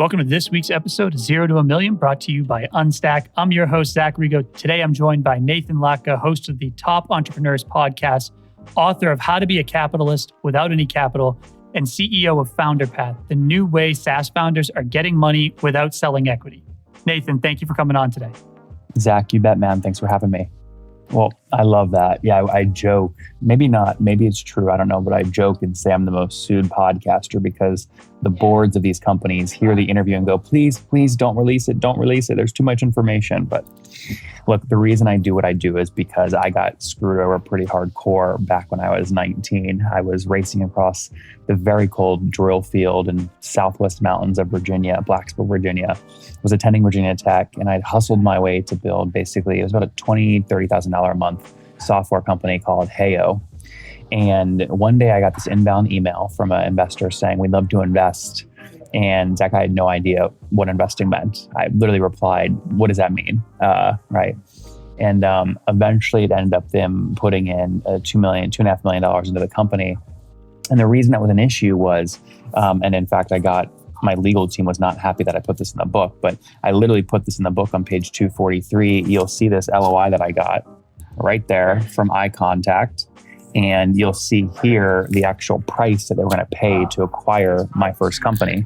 Welcome to this week's episode of 0 to a Million, brought to you by Unstack. I'm your host, Zach Rego. Today, I'm joined by Nathan Latka, host of the Top Entrepreneurs podcast, author of How to Be a Capitalist Without Any Capital, and CEO of Founderpath, the new way SaaS founders are getting money without selling equity. Nathan, thank you for coming on today. Zach, you bet, man. Thanks for having me. Well, I love that. Yeah, I joke. Maybe not. Maybe it's true. I don't know. But I joke and say I'm the most sued podcaster because the boards of these companies hear the interview and go, please don't release it. Don't release it. There's too much information. But look, the reason I do what I do is because I got screwed over pretty hardcore back when I was 19. I was racing across the very cold drill field in southwest mountains of Virginia, Blacksburg, Virginia. I was attending Virginia Tech, and I'd hustled my way to build basically, it was about a $20,000-$30,000 a month software company called Rego. And one day I got this inbound email from an investor saying, we'd love to invest. And Zach, I had no idea what investing meant. I literally replied, what does that mean? Right. And eventually it ended up them putting in $2.5 million into the company. And the reason that was an issue was, and in fact, my legal team was not happy that I put this in the book, but I literally put this in the book on page 243. You'll see this LOI that I got right there from Eye Contact. And you'll see here the actual price that they were going to pay to acquire my first company.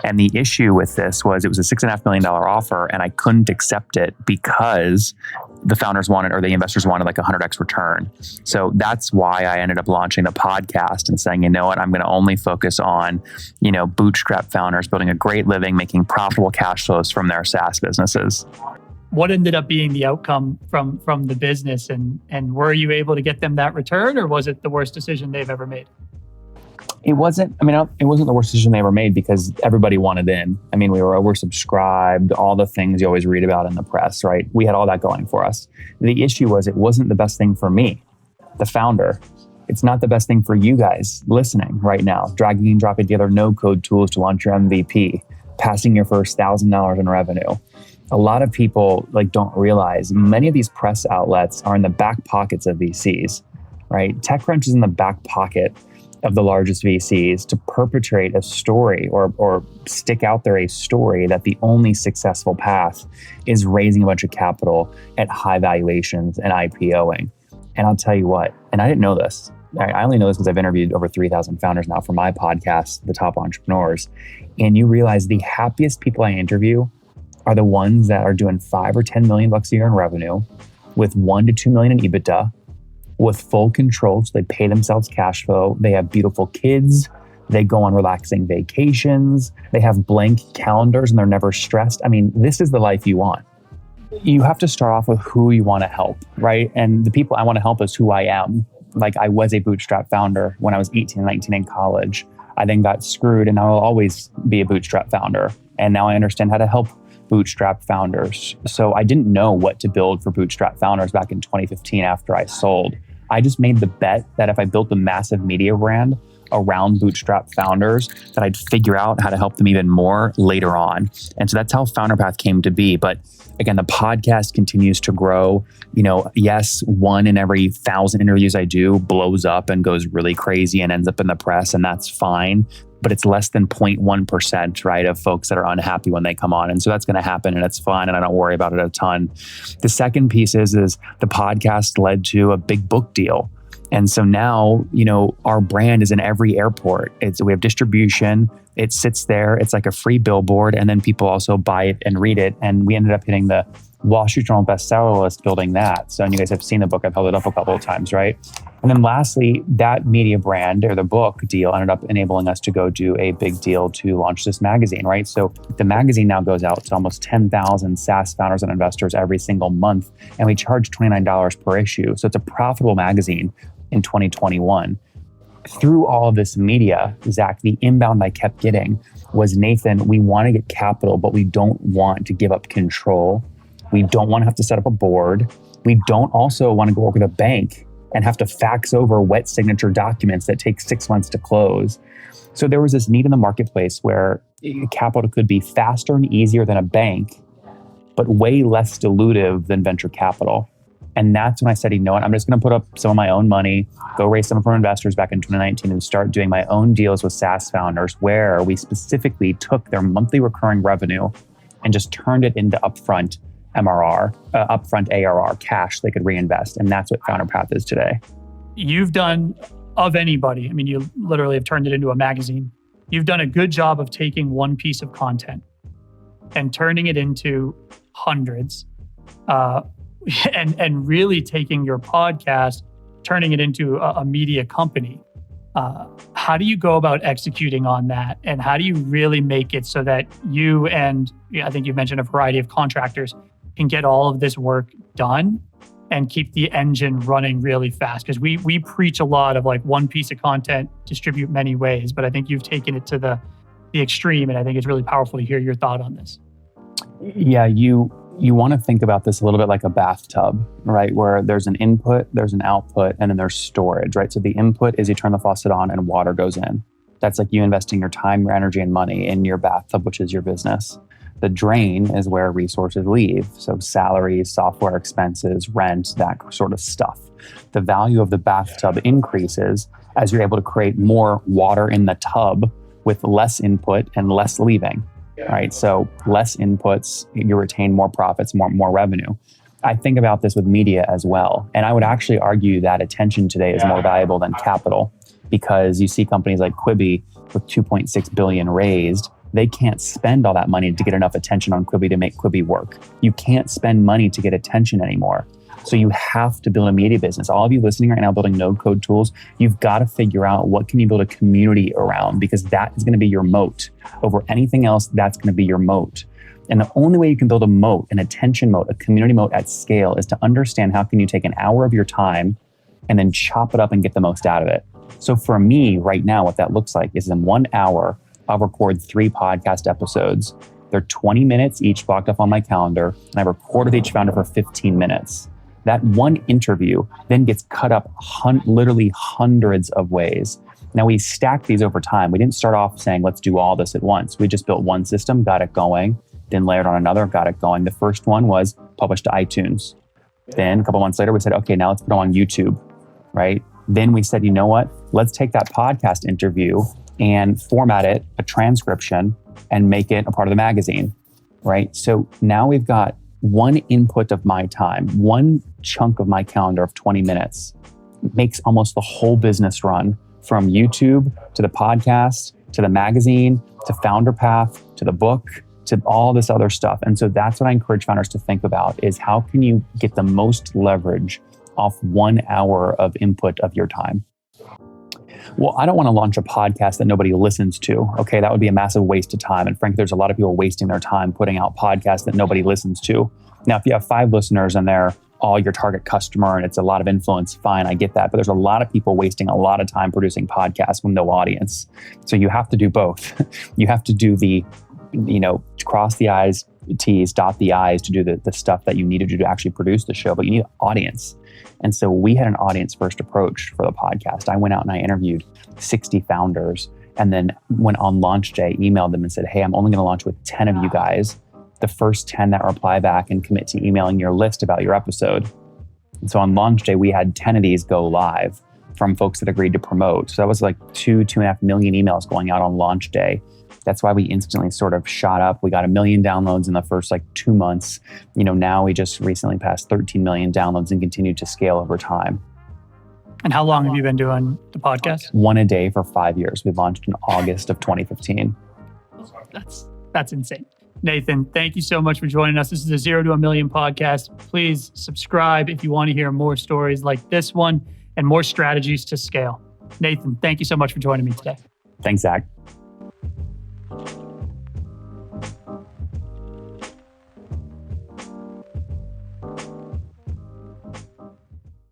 And the issue with this was it was a $6.5 million offer, and I couldn't accept it because the founders wanted, or the investors wanted, like 100x return. So that's why I ended up launching the podcast and saying, you know what, I'm going to only focus on, bootstrap founders building a great living, making profitable cash flows from their SaaS businesses. What ended up being the outcome from the business, and were you able to get them that return, or was it the worst decision they've ever made? It wasn't the worst decision they ever made because everybody wanted in. I mean, we were oversubscribed, all the things you always read about in the press, right? We had all that going for us. The issue was it wasn't the best thing for me, the founder. It's not the best thing for you guys listening right now, dragging and dropping together no-code tools to launch your MVP, passing your first $1,000 in revenue. A lot of people don't realize many of these press outlets are in the back pockets of VCs, right? TechCrunch is in the back pocket of the largest VCs to perpetrate a story or stick out there a story that the only successful path is raising a bunch of capital at high valuations and IPOing. And I'll tell you what, and I didn't know this. I only know this because I've interviewed over 3,000 founders now for my podcast, The Top Entrepreneurs. And you realize the happiest people I interview are the ones that are doing $5 or $10 million a year in revenue with $1 to $2 million in EBITDA with full control. So they pay themselves cash flow. They have beautiful kids. They go on relaxing vacations. They have blank calendars and they're never stressed. I mean, this is the life you want. You have to start off with who you want to help, right? And the people I want to help is who I am. I was a bootstrap founder when I was 18, 19 in college. I then got screwed and I will always be a bootstrap founder. And now I understand how to help bootstrap founders. So I didn't know what to build for bootstrap founders back in 2015 after I sold. I just made the bet that if I built a massive media brand around bootstrap founders, that I'd figure out how to help them even more later on. And so that's how Founderpath came to be. But again, the podcast continues to grow. Yes, 1 in every 1,000 interviews I do blows up and goes really crazy and ends up in the press, and that's fine. But it's less than 0.1%, right, of folks that are unhappy when they come on. And so that's going to happen and it's fine. And I don't worry about it a ton. The second piece is the podcast led to a big book deal. And so now, our brand is in every airport. We have distribution. It sits there. It's like a free billboard. And then people also buy it and read it. And we ended up hitting the Wall Street Journal bestseller list building that. So, and you guys have seen the book. I've held it up a couple of times, right? And then lastly, that media brand or the book deal ended up enabling us to go do a big deal to launch this magazine, right? So the magazine now goes out to almost 10,000 SaaS founders and investors every single month. And we charge $29 per issue. So it's a profitable magazine in 2021. Through all of this media, Zach, the inbound I kept getting was, Nathan, we want to get capital, but we don't want to give up control. We don't want to have to set up a board. We don't also want to go work with a bank and have to fax over wet signature documents that take 6 months to close. So there was this need in the marketplace where capital could be faster and easier than a bank, but way less dilutive than venture capital. And that's when I said, you know what, I'm just going to put up some of my own money, go raise some from investors back in 2019 and start doing my own deals with SaaS founders where we specifically took their monthly recurring revenue and just turned it into upfront MRR, upfront ARR cash they could reinvest. And that's what Founderpath is today. You've done, of anybody, I mean, you literally have turned it into a magazine. You've done a good job of taking one piece of content and turning it into hundreds, and really taking your podcast, turning it into a media company. How do you go about executing on that? And how do you really make it so that you and I think you mentioned a variety of contractors can get all of this work done and keep the engine running really fast? Because we preach a lot of like one piece of content, distribute many ways, but I think you've taken it to the extreme, and I think it's really powerful to hear your thought on this. Yeah, you want to think about this a little bit like a bathtub, right? Where there's an input, there's an output, and then there's storage, right? So the input is you turn the faucet on and water goes in. That's like you investing your time, your energy, and money in your bathtub, which is your business. The drain is where resources leave. So salaries, software expenses, rent, that sort of stuff. The value of the bathtub increases as you're able to create more water in the tub with less input and less leaving, right? So less inputs, you retain more profits, more revenue. I think about this with media as well. And I would actually argue that attention today is more valuable than capital, because you see companies like Quibi with 2.6 billion raised. They can't spend all that money to get enough attention on Quibi to make Quibi work. You can't spend money to get attention anymore. So you have to build a media business. All of you listening right now building no-code tools, you've got to figure out what can you build a community around, because that is going to be your moat. Over anything else, that's going to be your moat. And the only way you can build a moat, an attention moat, a community moat at scale is to understand how can you take an hour of your time and then chop it up and get the most out of it. So for me right now, what that looks like is in 1 hour, I'll record 3 podcast episodes. They're 20 minutes each blocked off on my calendar, and I record with each founder for 15 minutes. That one interview then gets cut up literally hundreds of ways. Now we stack these over time. We didn't start off saying, let's do all this at once. We just built one system, got it going, then layered on another, got it going. The first one was published to iTunes. Then a couple months later, we said, okay, now let's put it on YouTube, right? Then we said, you know what? Let's take that podcast interview and format it, a transcription, and make it a part of the magazine, right? So now we've got one input of my time, one chunk of my calendar of 20 minutes makes almost the whole business run, from YouTube to the podcast, to the magazine, to Founderpath, to the book, to all this other stuff. And so that's what I encourage founders to think about, is how can you get the most leverage off 1 hour of input of your time? Well, I don't want to launch a podcast that nobody listens to. Okay, that would be a massive waste of time. And frankly, there's a lot of people wasting their time putting out podcasts that nobody listens to. Now, if you have 5 listeners and they're all your target customer and it's a lot of influence, fine, I get that. But there's a lot of people wasting a lot of time producing podcasts with no audience. So you have to do both. You have to do the, cross the I's, T's, dot the I's to do the stuff that you need to do to actually produce the show, but you need an audience. And so we had an audience first approach for the podcast. I went out and I interviewed 60 founders, and then went on launch day, emailed them and said, hey, I'm only going to launch with 10 of you guys. The first 10 that reply back and commit to emailing your list about your episode. And so on launch day, we had 10 of these go live from folks that agreed to promote. So that was like 2.5 million emails going out on launch day. That's why we instantly sort of shot up. We got 1 million downloads in the first 2 months. Now we just recently passed 13 million downloads and continued to scale over time. And how long have you been doing the podcast? 1 a day for 5 years. We launched in August of 2015. That's insane. Nathan, thank you so much for joining us. This is the 0 to 1 Million podcast. Please subscribe if you want to hear more stories like this one and more strategies to scale. Nathan, thank you so much for joining me today. Thanks, Zach.